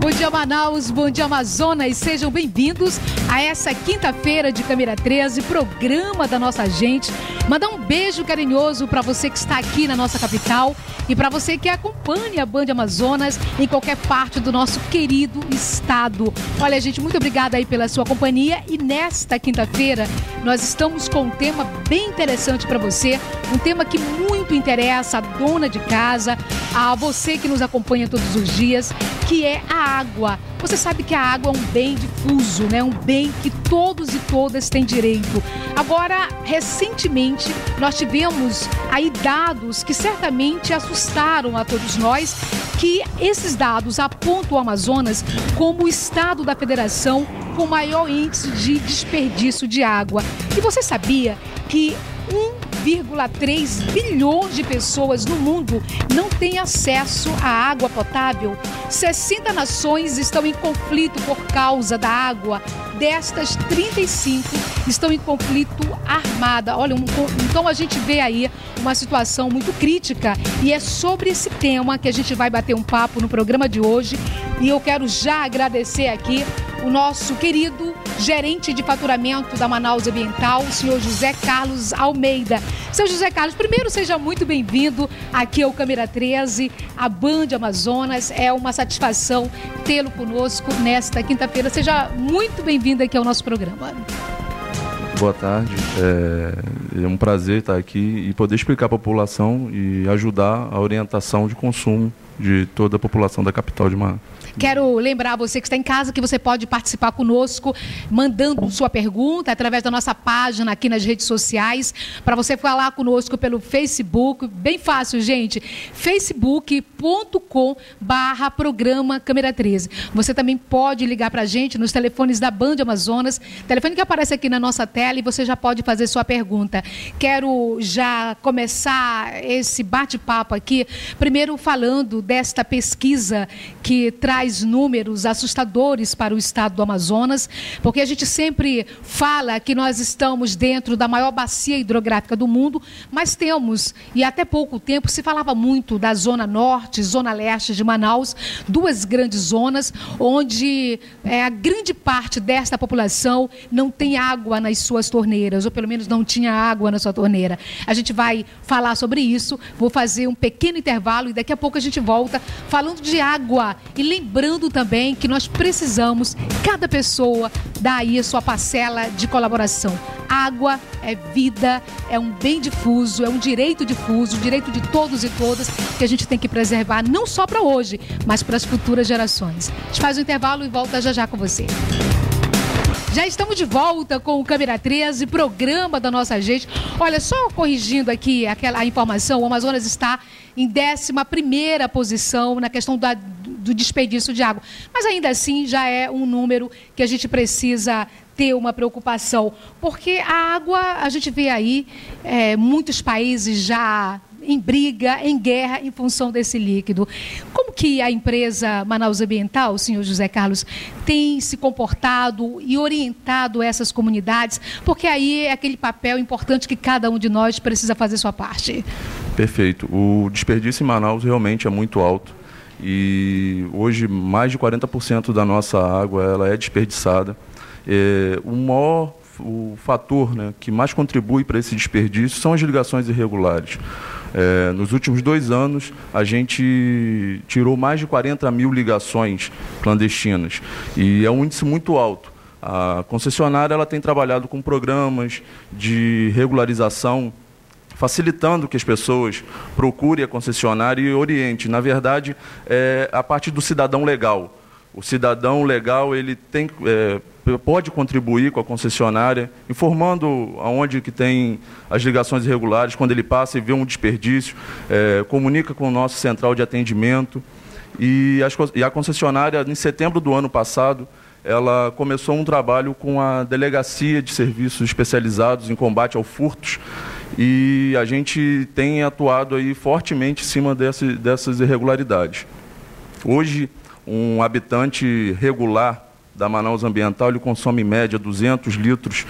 Bom dia, Manaus, bom dia, Amazonas, sejam bem-vindos a essa quinta-feira de Câmera 13, programa da nossa gente. Mandar um beijo carinhoso para você que está aqui na nossa capital e para você que acompanha a Band Amazonas em qualquer parte do nosso querido estado. Olha, gente, muito obrigada aí pela sua companhia e nesta quinta-feira nós estamos com um tema bem interessante para você, um tema que muito interessa a dona de casa, a você que nos acompanha todos os dias, que é a água. Você sabe que a água é um bem difuso, né? Um bem que todos e todas têm direito. Agora, recentemente, nós tivemos aí dados que certamente assustaram a todos nós, que esses dados apontam o Amazonas como o estado da federação com maior índice de desperdício de água. E você sabia que 1,3 bilhões de pessoas no mundo não têm acesso à água potável? 60 nações estão em conflito por causa da água. Destas, 35 estão em conflito armado. Olha, então a gente vê aí uma situação muito crítica e é sobre esse tema que a gente vai bater um papo no programa de hoje. E eu quero já agradecer aqui o nosso querido gerente de faturamento da Manaus Ambiental, o senhor José Carlos Almeida. Seu José Carlos, primeiro seja muito bem-vindo aqui ao Câmera 13, a Band Amazonas. É uma satisfação tê-lo conosco nesta quinta-feira. Seja muito bem-vindo aqui ao nosso programa. Boa tarde, é um prazer estar aqui e poder explicar à população e ajudar a orientação de consumo de toda a população da capital de Manaus. Quero lembrar você que está em casa que você pode participar conosco, mandando sua pergunta através da nossa página aqui nas redes sociais, para você falar conosco pelo Facebook, bem fácil, gente, facebook.com/programa Câmera 13. Você também pode ligar para a gente nos telefones da Band Amazonas, telefone que aparece aqui na nossa tela, e você já pode fazer sua pergunta. Quero já começar esse bate-papo aqui, primeiro falando desta pesquisa que traz números assustadores para o estado do Amazonas, porque a gente sempre fala que nós estamos dentro da maior bacia hidrográfica do mundo, mas temos, e até pouco tempo se falava muito da zona norte, zona leste de Manaus, duas grandes zonas onde a grande parte desta população não tem água nas suas torneiras, ou pelo menos não tinha água na sua torneira. A gente vai falar sobre isso, vou fazer um pequeno intervalo e daqui a pouco a gente volta falando de água e lembrando também que nós precisamos, cada pessoa, dar aí a sua parcela de colaboração. Água é vida, é um bem difuso, é um direito difuso, um direito de todos e todas que a gente tem que preservar, não só para hoje, mas para as futuras gerações. A gente faz um intervalo e volta já com você. Já estamos de volta com o Câmera 13, programa da nossa gente. Olha, só corrigindo aqui a informação, o Amazonas está em 11ª posição na questão do desperdício de água. Mas ainda assim já é um número que a gente precisa ter uma preocupação. Porque a água, a gente vê aí muitos países já em briga, em guerra, em função desse líquido. Como que a empresa Manaus Ambiental, o senhor José Carlos, tem se comportado e orientado essas comunidades? Porque aí é aquele papel importante que cada um de nós precisa fazer sua parte. Perfeito. O desperdício em Manaus realmente é muito alto. E hoje mais de 40% da nossa água ela é desperdiçada. O fator, né, que mais contribui para esse desperdício são as ligações irregulares. Nos últimos 2 anos, a gente tirou mais de 40 mil ligações clandestinas e é um índice muito alto. A concessionária ela tem trabalhado com programas de regularização, facilitando que as pessoas procurem a concessionária e oriente. Na verdade, a parte do cidadão legal. O cidadão legal ele pode contribuir com a concessionária, informando aonde que tem as ligações irregulares, quando ele passa e vê um desperdício, comunica com o nosso central de atendimento. E a concessionária, em setembro do ano passado, ela começou um trabalho com a Delegacia de Serviços Especializados em Combate aos Furtos, e a gente tem atuado aí fortemente em cima dessas irregularidades. Hoje, um habitante regular da Manaus Ambiental, ele consome em média 200 litros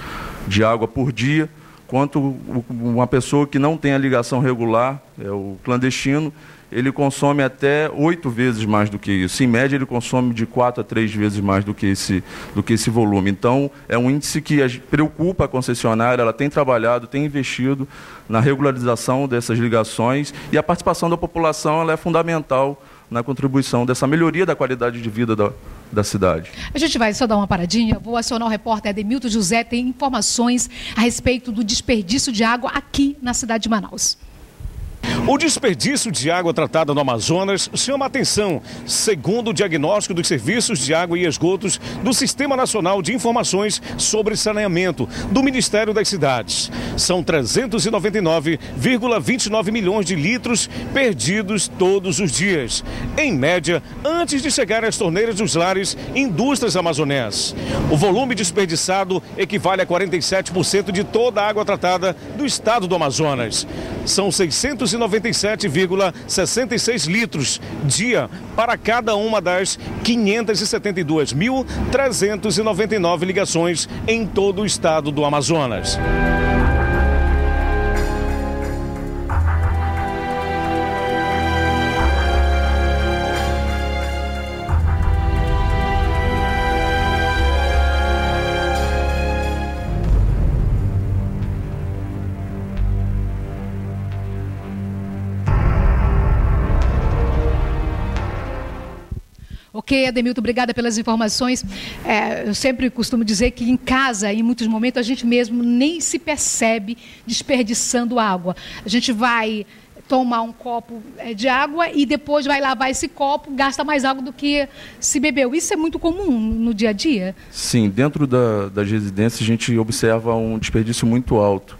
de água por dia, quanto uma pessoa que não tem a ligação regular, é o clandestino, ele consome até 8 vezes mais do que isso. Em média, ele consome de 4 a 3 vezes mais do que esse volume. Então, é um índice que preocupa a concessionária, ela tem trabalhado, tem investido na regularização dessas ligações, e a participação da população ela é fundamental na contribuição dessa melhoria da qualidade de vida da cidade. A gente vai só dar uma paradinha, vou acionar o repórter Ademilton José, tem informações a respeito do desperdício de água aqui na cidade de Manaus. O desperdício de água tratada no Amazonas chama a atenção, segundo o diagnóstico dos serviços de água e esgotos do Sistema Nacional de Informações sobre Saneamento do Ministério das Cidades. São 399,29 milhões de litros perdidos todos os dias, em média, antes de chegar às torneiras dos lares e indústrias amazonenses. O volume desperdiçado equivale a 47% de toda a água tratada do estado do Amazonas. São 697,66 litros dia para cada uma das 572.399 ligações em todo o estado do Amazonas. Ok, Ademilton, obrigada pelas informações. Eu sempre costumo dizer que em casa, em muitos momentos, a gente mesmo nem se percebe desperdiçando água. A gente vai tomar um copo de água e depois vai lavar esse copo, gasta mais água do que se bebeu. Isso é muito comum no dia a dia? Sim, dentro das residências a gente observa um desperdício muito alto,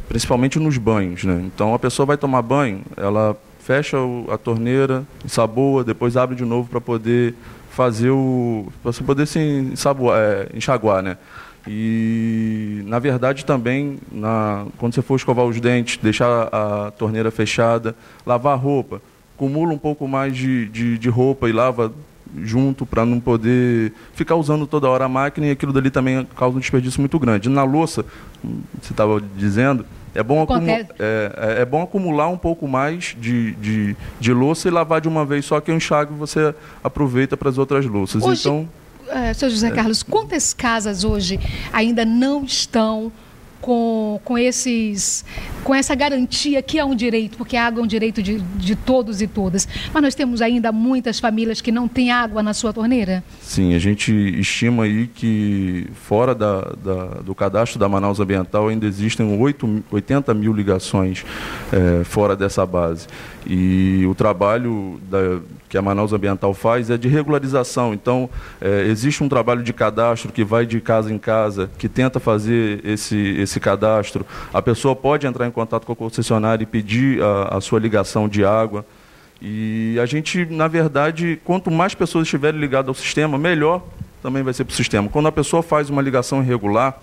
principalmente nos banhos, né? Então a pessoa vai tomar banho, ela fecha a torneira, ensaboa, depois abre de novo para poder fazer para poder se enxaguar, né? E, na verdade, também, quando você for escovar os dentes, deixar a torneira fechada, lavar a roupa, acumula um pouco mais de roupa e lava junto para não poder ficar usando toda hora a máquina, e aquilo dali também causa um desperdício muito grande. Na louça, você estava dizendo, é bom acumular um pouco mais de louça e lavar de uma vez só, que o enxágue você aproveita para as outras louças. Hoje, então, Sr. José Carlos, quantas casas hoje ainda não estão com essa garantia que é um direito, porque a água é um direito de todos e todas, mas nós temos ainda muitas famílias que não têm água na sua torneira? Sim, a gente estima aí que fora do cadastro da Manaus Ambiental ainda existem 80 mil ligações fora dessa base. E o trabalho que a Manaus Ambiental faz é de regularização. Então, existe um trabalho de cadastro que vai de casa em casa, que tenta fazer esse cadastro. A pessoa pode entrar em contato com a concessionária e pedir a sua ligação de água. E a gente, na verdade, quanto mais pessoas estiverem ligadas ao sistema, melhor também vai ser para o sistema. Quando a pessoa faz uma ligação irregular,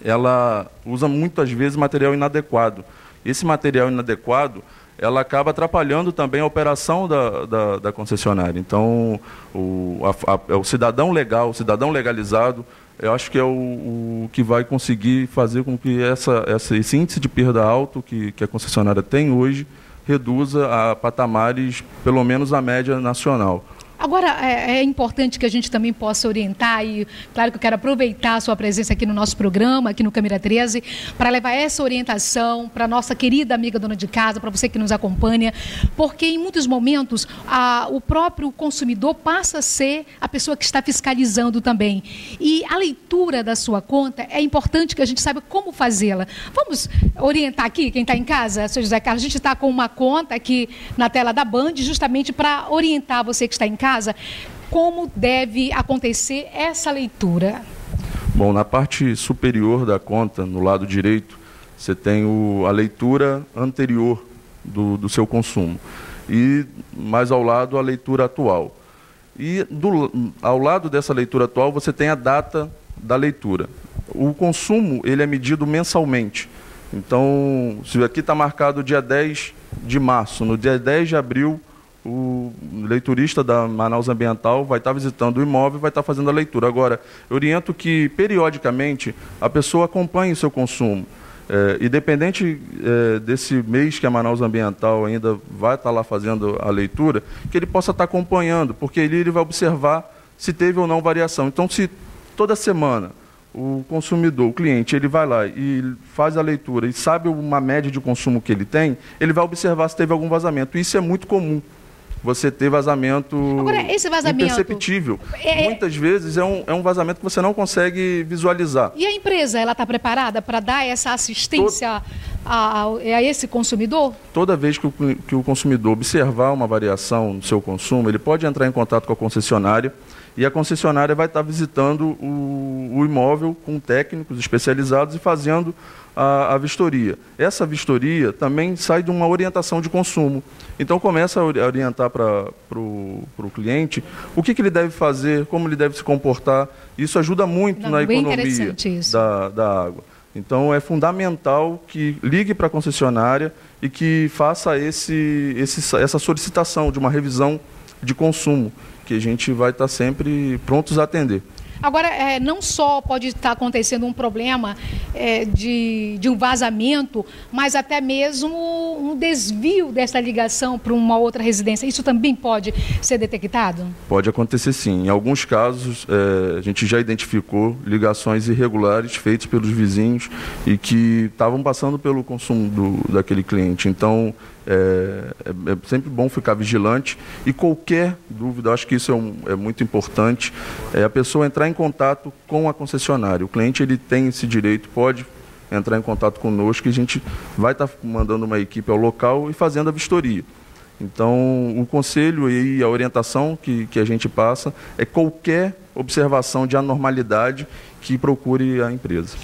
ela usa muitas vezes material inadequado. Esse material inadequado, ela acaba atrapalhando também a operação da concessionária. Então, o cidadão legal, o cidadão legalizado, eu acho que é o que vai conseguir fazer com que esse índice de perda alto que a concessionária tem hoje reduza a patamares, pelo menos a média nacional. Agora, é importante que a gente também possa orientar, e claro que eu quero aproveitar a sua presença aqui no nosso programa, aqui no Câmera 13, para levar essa orientação para a nossa querida amiga dona de casa, para você que nos acompanha, porque em muitos momentos o próprio consumidor passa a ser a pessoa que está fiscalizando também. E a leitura da sua conta é importante que a gente saiba como fazê-la. Vamos orientar aqui, quem está em casa, Sr. José Carlos, a gente está com uma conta aqui na tela da Band, justamente para orientar você que está em casa, como deve acontecer essa leitura? Bom, na parte superior da conta, no lado direito, você tem a leitura anterior do seu consumo. E mais ao lado, a leitura atual. E ao lado dessa leitura atual, você tem a data da leitura. O consumo, ele é medido mensalmente. Então, se aqui está marcado dia 10 de março, no dia 10 de abril, o leiturista da Manaus Ambiental vai estar visitando o imóvel e vai estar fazendo a leitura. Agora, eu oriento que, periodicamente, a pessoa acompanhe o seu consumo. independente desse mês que a Manaus Ambiental ainda vai estar lá fazendo a leitura, que ele possa estar acompanhando, porque ele vai observar se teve ou não variação. Então, se toda semana o consumidor, o cliente, ele vai lá e faz a leitura e sabe uma média de consumo que ele tem, ele vai observar se teve algum vazamento. Isso é muito comum. Você ter vazamento, agora, esse vazamento imperceptível. Muitas vezes é um vazamento que você não consegue visualizar. E a empresa, ela está preparada para dar essa assistência a esse consumidor? Toda vez que o consumidor observar uma variação no seu consumo, ele pode entrar em contato com a concessionária e a concessionária vai estar visitando o imóvel com técnicos especializados e fazendo a vistoria. Essa vistoria também sai de uma orientação de consumo. Então, começa a orientar para o cliente o que ele deve fazer, como ele deve se comportar. Isso ajuda muito na economia da água. Então, é fundamental que ligue para a concessionária e que faça essa solicitação de uma revisão de consumo, que a gente vai estar sempre prontos a atender. Agora, não só pode estar acontecendo um problema de um vazamento, mas até mesmo um desvio dessa ligação para uma outra residência. Isso também pode ser detectado? Pode acontecer, sim. Em alguns casos, a gente já identificou ligações irregulares feitas pelos vizinhos e que estavam passando pelo consumo daquele cliente. Então, é sempre bom ficar vigilante e qualquer dúvida, acho que isso é muito importante, a pessoa entrar em contato com a concessionária. O cliente ele tem esse direito, pode entrar em contato conosco e a gente vai estar mandando uma equipe ao local e fazendo a vistoria. Então, o conselho e a orientação que a gente passa é qualquer observação de anormalidade que procure a empresa.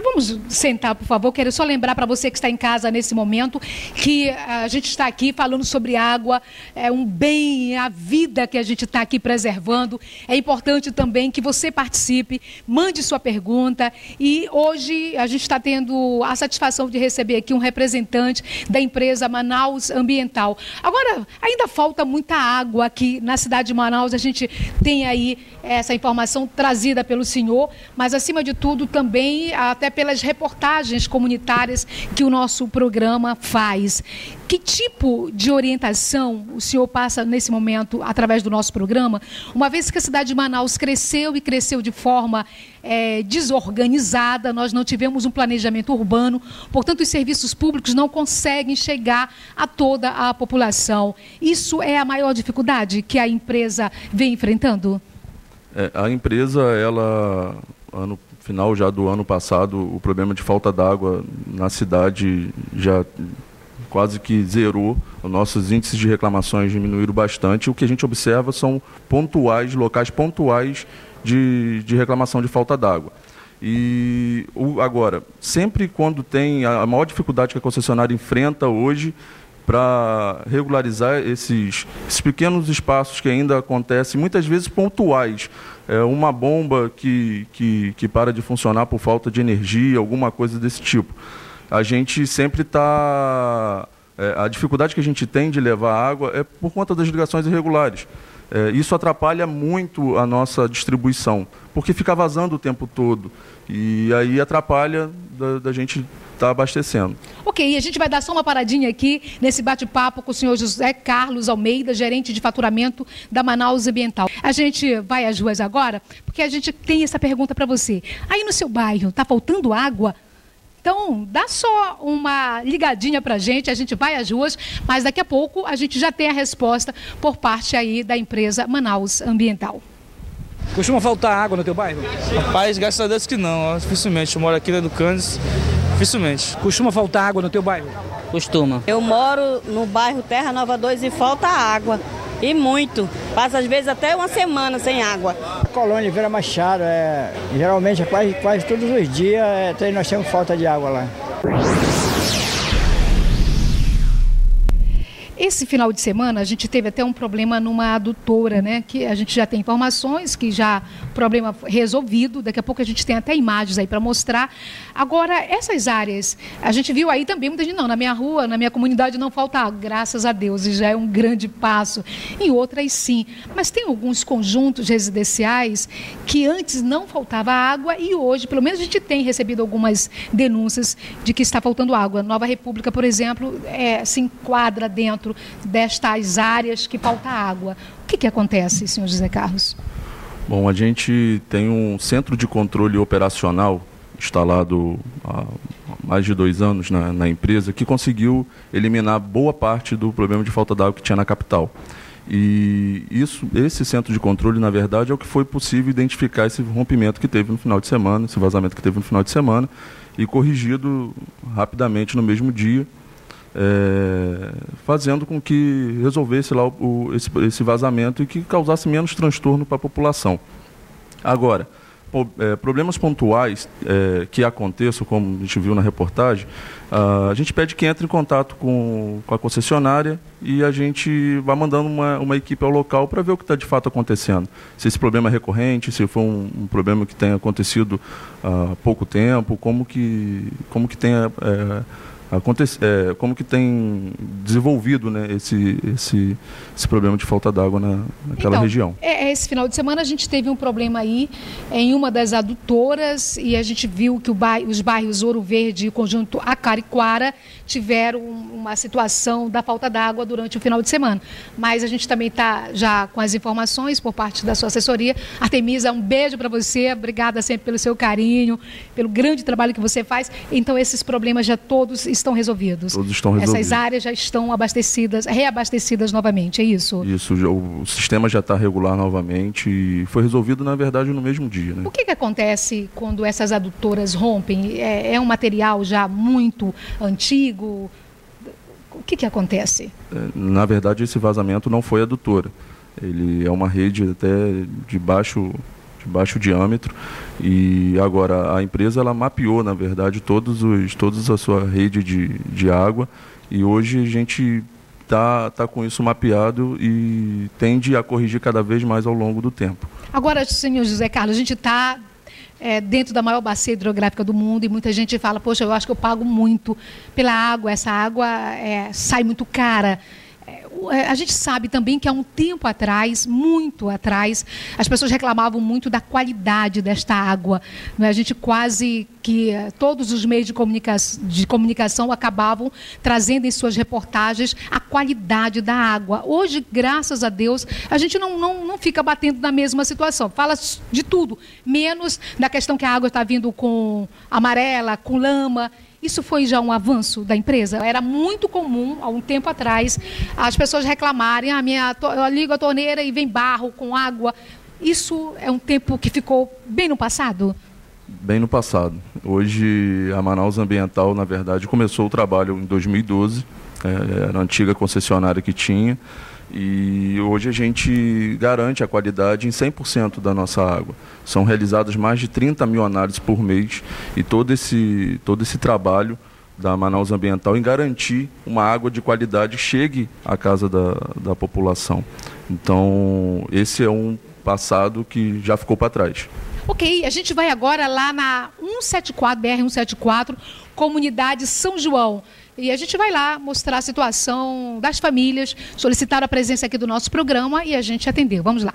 Vamos sentar, por favor. Quero só lembrar para você que está em casa nesse momento que a gente está aqui falando sobre água, é um bem, a vida que a gente está aqui preservando. É importante também que você participe, mande sua pergunta e hoje a gente está tendo a satisfação de receber aqui um representante da empresa Manaus Ambiental. Agora, ainda falta muita água aqui na cidade de Manaus, a gente tem aí essa informação trazida pelo senhor, mas acima de tudo também até pelas reportagens comunitárias que o nosso programa faz. Que tipo de orientação o senhor passa nesse momento através do nosso programa, uma vez que a cidade de Manaus cresceu e cresceu de forma desorganizada, nós não tivemos um planejamento urbano, portanto os serviços públicos não conseguem chegar a toda a população. Isso é a maior dificuldade que a empresa vem enfrentando? A empresa, no final já do ano passado, o problema de falta d'água na cidade já quase que zerou. Os nossos índices de reclamações diminuíram bastante. O que a gente observa são locais pontuais de reclamação de falta d'água. E agora, sempre quando tem a maior dificuldade que a concessionária enfrenta hoje para regularizar esses pequenos espaços que ainda acontecem, muitas vezes pontuais, uma bomba que para de funcionar por falta de energia, alguma coisa desse tipo. A gente sempre está... a dificuldade que a gente tem de levar água é por conta das ligações irregulares. Isso atrapalha muito a nossa distribuição, porque fica vazando o tempo todo. E aí atrapalha da gente estar abastecendo. Ok, a gente vai dar só uma paradinha aqui nesse bate-papo com o senhor José Carlos Almeida, gerente de faturamento da Manaus Ambiental. A gente vai às ruas agora, porque a gente tem essa pergunta para você. Aí no seu bairro, está faltando água? Então, dá só uma ligadinha para a gente vai às ruas, mas daqui a pouco a gente já tem a resposta por parte aí da empresa Manaus Ambiental. Costuma faltar água no teu bairro? Rapaz, graças a Deus que não, dificilmente. Eu moro aqui na Educandes, dificilmente. Costuma faltar água no teu bairro? Costuma. Eu moro no bairro Terra Nova 2 e falta água. E muito. Passa às vezes até uma semana sem água. A colônia Vila Machado, geralmente quase todos os dias nós temos falta de água lá. Esse final de semana a gente teve até um problema numa adutora, né? Que a gente já tem informações que já problema resolvido. Daqui a pouco a gente tem até imagens aí para mostrar. Agora, essas áreas, a gente viu aí também muita gente, não, na minha rua, na minha comunidade não falta água, graças a Deus, e já é um grande passo. Em outras sim, mas tem alguns conjuntos residenciais que antes não faltava água e hoje, pelo menos a gente tem recebido algumas denúncias de que está faltando água. Nova República, por exemplo, se enquadra dentro destas áreas que falta água. O que acontece, senhor José Carlos? Bom, a gente tem um centro de controle operacional instalado há mais de 2 anos na empresa, que conseguiu eliminar boa parte do problema de falta d'água que tinha na capital. E esse centro de controle, na verdade, é o que foi possível identificar esse rompimento que teve no final de semana, esse vazamento que teve no final de semana, e corrigido rapidamente no mesmo dia, fazendo com que resolvesse lá esse vazamento e que causasse menos transtorno para a população. Agora, problemas pontuais que aconteçam, como a gente viu na reportagem, a gente pede que entre em contato com a concessionária e a gente vai mandando uma equipe ao local para ver o que está de fato acontecendo. Se esse problema é recorrente, se foi um problema que tenha acontecido há pouco tempo, como que tem desenvolvido, né, esse problema de falta d'água naquela região. Esse final de semana a gente teve um problema aí em uma das adutoras e a gente viu que os bairros Ouro Verde e o conjunto Acariquara tiveram uma situação da falta d'água durante o final de semana. Mas a gente também está já com as informações por parte da sua assessoria. Artemisa, um beijo para você, obrigada sempre pelo seu carinho, pelo grande trabalho que você faz. Então esses problemas já todos estão resolvidos. Todos estão resolvidos. Essas áreas já estão reabastecidas novamente, é isso? Isso, o sistema já está regular novamente e foi resolvido, na verdade, no mesmo dia, né? O que acontece quando essas adutoras rompem? É um material já muito antigo? O que acontece? Na verdade, esse vazamento não foi adutora. Ele é uma rede até de baixo diâmetro, e agora a empresa ela mapeou, na verdade, toda a sua rede de água, e hoje a gente tá com isso mapeado e tende a corrigir cada vez mais ao longo do tempo. Agora, senhor José Carlos, a gente está dentro da maior bacia hidrográfica do mundo e muita gente fala, poxa, eu acho que eu pago muito pela água, essa água sai muito cara. A gente sabe também que há um tempo atrás, muito atrás, as pessoas reclamavam muito da qualidade desta água. A gente quase que todos os meios de comunicação acabavam trazendo em suas reportagens a qualidade da água. Hoje, graças a Deus, a gente não fica batendo na mesma situação. Fala de tudo, menos da questão que a água está vindo com amarela, com lama. Isso foi já um avanço da empresa? Era muito comum, há um tempo atrás, as pessoas reclamarem, eu ligo a torneira e vem barro com água. Isso é um tempo que ficou bem no passado? Bem no passado. Hoje, a Manaus Ambiental, na verdade, começou o trabalho em 2012, era a antiga concessionária que tinha, e hoje a gente garante a qualidade em 100% da nossa água. São realizadas mais de 30 mil análises por mês e todo esse trabalho da Manaus Ambiental em garantir uma água de qualidade chegue à casa da população. Então, esse é um passado que já ficou para trás. Ok, a gente vai agora lá na 174, BR-174, comunidade São João. E a gente vai lá mostrar a situação das famílias, solicitaram a presença aqui do nosso programa e a gente atendeu. Vamos lá.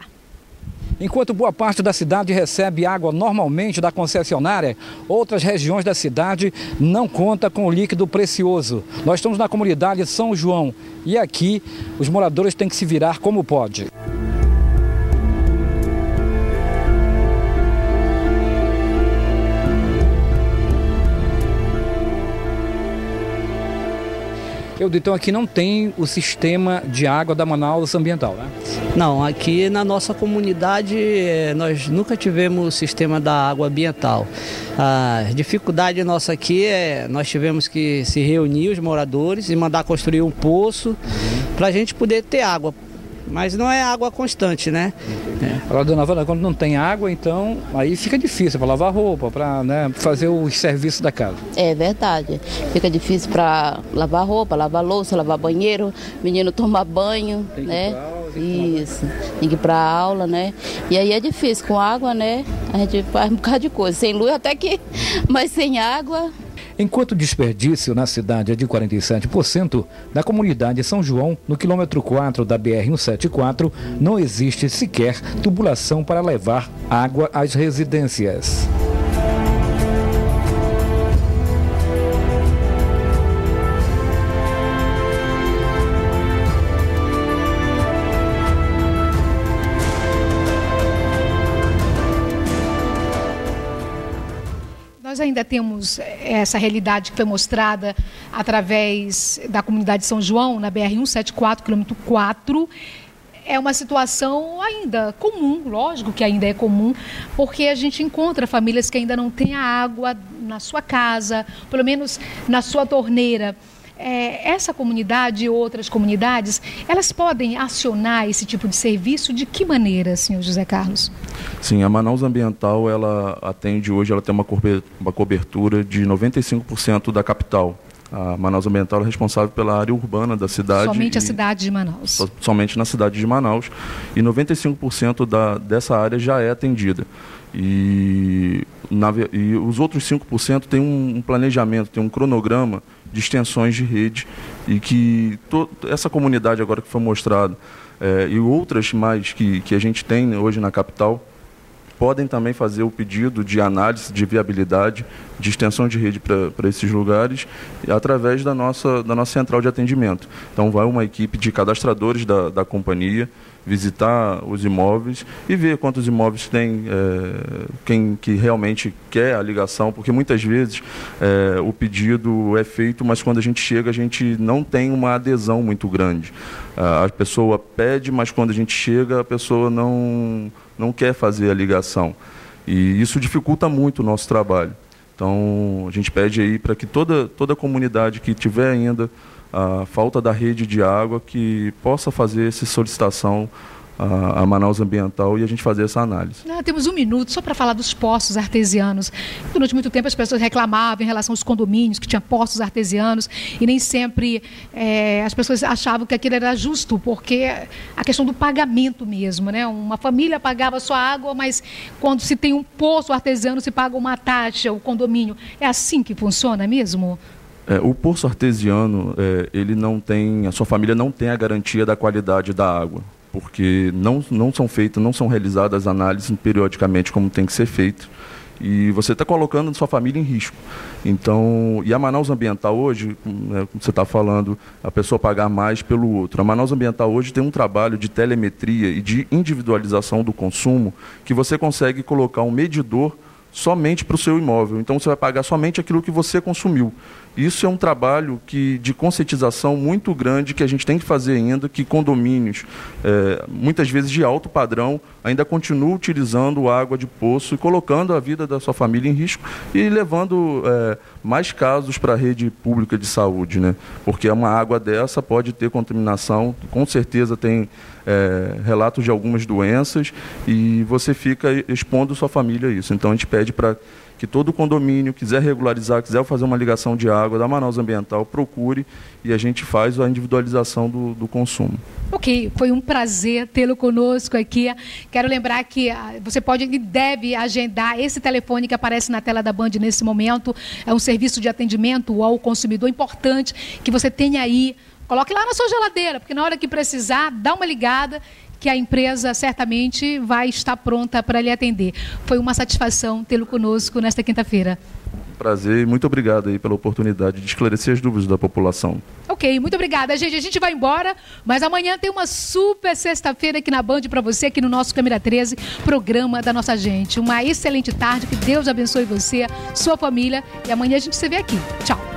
Enquanto boa parte da cidade recebe água normalmente da concessionária, outras regiões da cidade não contam com o líquido precioso. Nós estamos na comunidade São João e aqui os moradores têm que se virar como pode. Então aqui não tem o sistema de água da Manaus Ambiental, né? Não, aqui na nossa comunidade nós nunca tivemos o sistema da água ambiental. A dificuldade nossa aqui nós tivemos que se reunir os moradores e mandar construir um poço para a gente poder ter água. mas não é água constante, né? Agora, dona Wanda, quando não tem água, então aí fica difícil para lavar roupa, para, né, fazer os serviços da casa. É verdade, fica difícil para lavar roupa, lavar louça, lavar banheiro, menino tomar banho, tem que né? ir pra aula, Isso, tem que ir para aula, né? E aí é difícil, com água, né? A gente faz um bocado de coisa, sem luz até que, mas sem água... Enquanto o desperdício na cidade é de 47%, na comunidade São João, no quilômetro 4 da BR-174, não existe sequer tubulação para levar água às residências. Nós ainda temos essa realidade que foi mostrada através da comunidade São João, na BR-174, quilômetro 4. É uma situação ainda comum, lógico que ainda é comum, porque a gente encontra famílias que ainda não têm a água na sua casa, pelo menos na sua torneira. Essa comunidade e outras comunidades, elas podem acionar esse tipo de serviço de que maneira, senhor José Carlos? Sim, a Manaus Ambiental, ela atende hoje, ela tem uma cobertura de 95% da capital. A Manaus Ambiental é responsável pela área urbana da cidade. Somente a cidade de Manaus. Somente na cidade de Manaus. E 95% dessa área já é atendida. E os outros 5% tem um planejamento, tem um cronograma de extensões de rede, e que essa comunidade agora que foi mostrada e outras mais que a gente tem hoje na capital podem também fazer o pedido de análise de viabilidade, de extensão de rede para esses lugares, através da nossa central de atendimento. Então vai uma equipe de cadastradores da companhia visitar os imóveis e ver quantos imóveis tem, quem que realmente quer a ligação, porque muitas vezes o pedido é feito, mas quando a gente chega a gente não tem uma adesão muito grande. A pessoa pede, mas quando a gente chega a pessoa não quer fazer a ligação. E isso dificulta muito o nosso trabalho. Então a gente pede aí para que toda a comunidade que tiver ainda a falta da rede de água, que possa fazer essa solicitação a Manaus Ambiental e a gente fazer essa análise. Temos um minuto só para falar dos poços artesianos. Durante muito tempo as pessoas reclamavam em relação aos condomínios que tinha poços artesianos e nem sempre as pessoas achavam que aquilo era justo, porque a questão do pagamento mesmo, né? Uma família pagava sua água, mas quando se tem um poço artesiano se paga uma taxa, o condomínio. É assim que funciona mesmo? O poço artesiano, ele não tem, a sua família não tem a garantia da qualidade da água, porque não são realizadas análises periodicamente como tem que ser feito, e você está colocando a sua família em risco. Então, e a Manaus Ambiental hoje, como você está falando, a pessoa pagar mais pelo outro. A Manaus Ambiental hoje tem um trabalho de telemetria e de individualização do consumo, que você consegue colocar um medidor somente para o seu imóvel. Então você vai pagar somente aquilo que você consumiu. Isso é um trabalho de conscientização muito grande que a gente tem que fazer ainda, que condomínios, muitas vezes de alto padrão, ainda continuam utilizando água de poço e colocando a vida da sua família em risco e levando mais casos para a rede pública de saúde, né? Porque uma água dessa pode ter contaminação, com certeza tem relatos de algumas doenças e você fica expondo sua família a isso. Então a gente pede para que todo condomínio quiser regularizar, quiser fazer uma ligação de água da Manaus Ambiental, procure e a gente faz a individualização do consumo. Ok, foi um prazer tê-lo conosco aqui. Quero lembrar que você pode e deve agendar esse telefone que aparece na tela da Band nesse momento. É um serviço de atendimento ao consumidor importante que você tenha aí. Coloque lá na sua geladeira, porque na hora que precisar, dá uma ligada, que a empresa certamente vai estar pronta para lhe atender. Foi uma satisfação tê-lo conosco nesta quinta-feira. Prazer e muito obrigado aí pela oportunidade de esclarecer as dúvidas da população. Ok, muito obrigada, gente. A gente vai embora, mas amanhã tem uma super sexta-feira aqui na Band para você, aqui no nosso Câmera 13, programa da nossa gente. Uma excelente tarde, que Deus abençoe você, sua família, e amanhã a gente se vê aqui. Tchau.